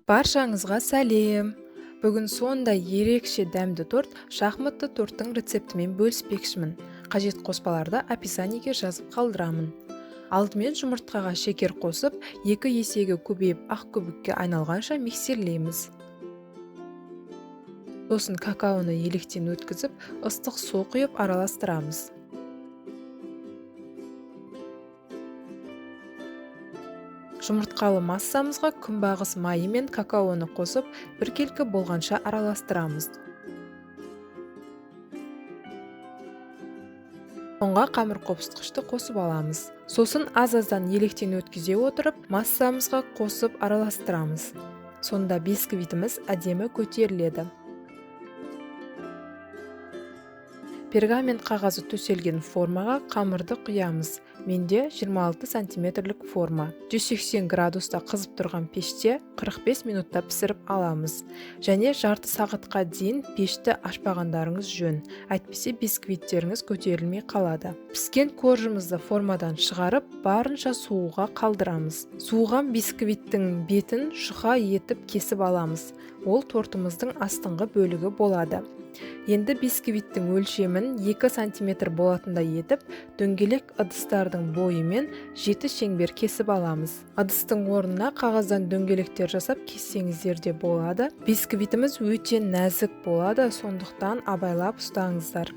Баршаңызға сәлем. Бүгін сондай ерекше дәмді торт, шахматты торттың рецептімен бөліспекшімін. Қажет қоспаларды описаниеге жазып қалдырамын. Алдымен жұмыртқаға шекер қосып, 2 есеге көбейіп ақ көбікке айналғанша миксерлейміз. Сосын какаоны електен өткізіп, ыстық су құйып араластырамыз. Жұмыртқалы массамызға күнбағыс майы мен какаоны қосып, біркелкі болғанша араластырамыз. Соңға қамыр қопсытқышты қосып аламыз. Сосын аз-аздан електен өткізе отырып, массамызға қосып араластырамыз. Сонда бисквитіміз әдемі көтеріледі. Пергамент қағазы төселген формаға қамырды құямыз. Менде 26 сантиметрлік форма. 180 градуста қызып тұрған пеште 45 минутта пісіріп аламыз. Және жарты сағатқа дейін пешті ашпағандарыңыз жөн. Әйтпесе бисквиттеріңіз көтерілмей қалады. Піскен коржымызды формадан шығарып, барынша суыға қалдырамыз. Суыған бисквиттің бетін жұқа етіп кесіп аламыз. Ол тортымыздың астыңғы бөлігі болады. Енді бисквиттің өлшемін 2 сантиметр болатындай етіп, дөңгелек ыдыстардың бойымен 7 шеңбер кесіп аламыз. Ыдыстың орнына қағаздан дөңгелектер жасап кессеңіздер де болады. Бисквитіміз өте нәзік болады, сондықтан абайлап ұстаңыздар.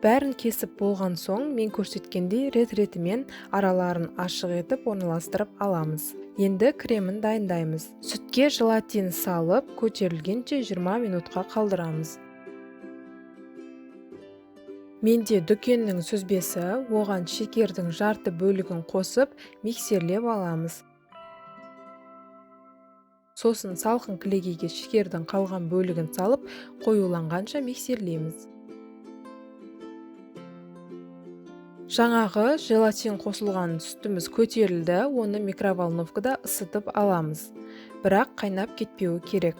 Бәрін кесіп болған соң, мен көрсеткендей рет-ретімен араларын ашық етіп орналастырып аламыз. Енді кремін дайындаймыз. Сүтке желатин салып, көтерілгенше 20 минутқа қалдырамыз. Менде дүкеннің сүзбесі, оған шекердің жарты бөлігін қосып, миксерлеп аламыз. Сосын салқын кілегейге шекердің қалған бөлігін салып, қоюланғанша миксерлейміз. Жаңағы желатин қосылған сүтіміз көтерілді, оны микроволновкада ысытып аламыз. Бірақ қайнап кетпеуі керек.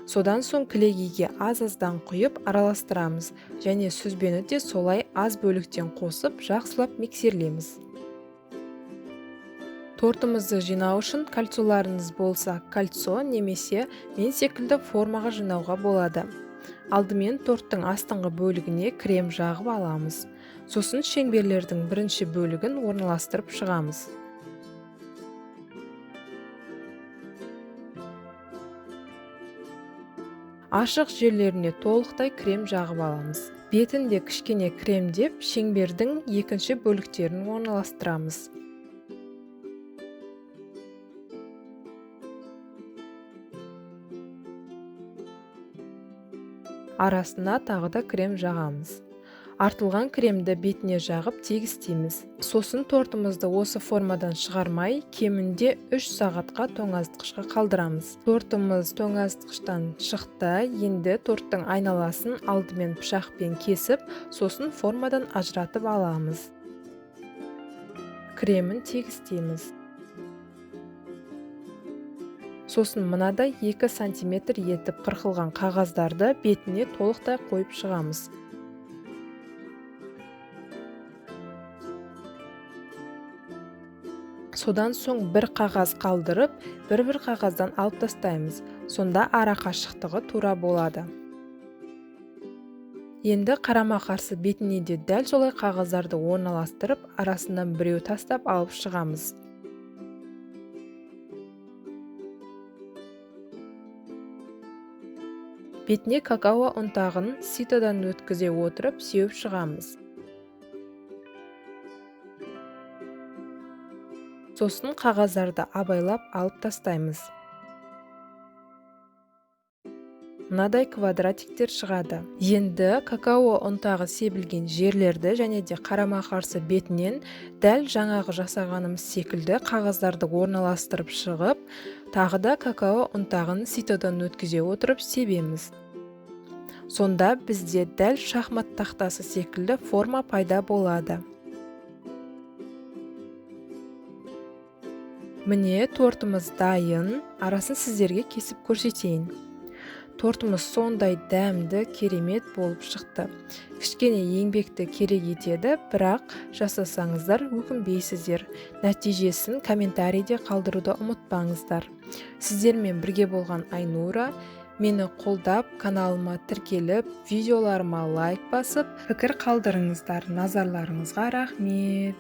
Содан соң кілегейге аз-аздан құйып араластырамыз, және сүзбені де солай аз бөліктен қосып, жақсылап миксерлейміз. Тортымызды жинау үшін кольцоларыңыз болса, кольцо немесе мен секілді формаға жинауға болады. Алдымен торттың астыңғы бөлігіне крем жағып аламыз. Сосын шеңберлердің бірінші бөлігін орналастырып шығамыз. Ашық жерлеріне толықтай крем жағып аламыз. Бетінде кішкене кремдеп, шеңбердің екінші бөліктерін орналастырамыз. Арасына тағы да крем жағамыз. Артылған кремді бетіне жағып тегістейміз. Сосын тортымызды осы формадан шығармай, кемінде 3 сағатқа тоңазытқышқа қалдырамыз. Тортымыз тоңазытқыштан шықты, енді торттың айналасын алдымен пышақпен кесіп, сосын формадан ажыратып аламыз. Кремін тегістейміз. Сосын мынадай 2 сантиметр етіп қырқылған қағаздарды бетіне толықтай қойып шығамыз. Содан соң бір қағаз қалдырып, бір қағаздан алып тастаймыз. Сонда ара қашықтығы тура болады. Енді қарама-қарсы бетіне де дәл солай қағаздарды орналастырып, арасынан біреу тастап алып шығамыз. Бетіне какао ұнтағын ситодан өткізе отырып, сеуіп шығамыз. Сосын қағаздарды абайлап алып тастаймыз. Мынадай квадратиктер шығады. Енді какао ұнтағы себілген жерлерді және де қарама-қарсы бетінен дәл жаңағы жасағанымыз секілді қағаздарды орналастырып шығып, тағы да какао ұнтағын ситодан өткізе отырып себеміз. Сонда бізде дәл шахмат тақтасы секілді форма пайда болады. Міне тортымыз дайын. Арасын сіздерге кесіп көрсетейін. Тортымыз сондай дәмді, керемет болып шықты. Кішкене еңбекті керек етеді, бірақ жасасаңыздар өкінбейсіздер. Нәтижесін комментарийде қалдыруды ұмытпаңыздар. Сіздермен бірге болған Айнура. Мені қолдап, каналыма тіркеліп, видеоларыма лайк басып, пікір қалдырыңыздар. Назарларыңызға рахмет.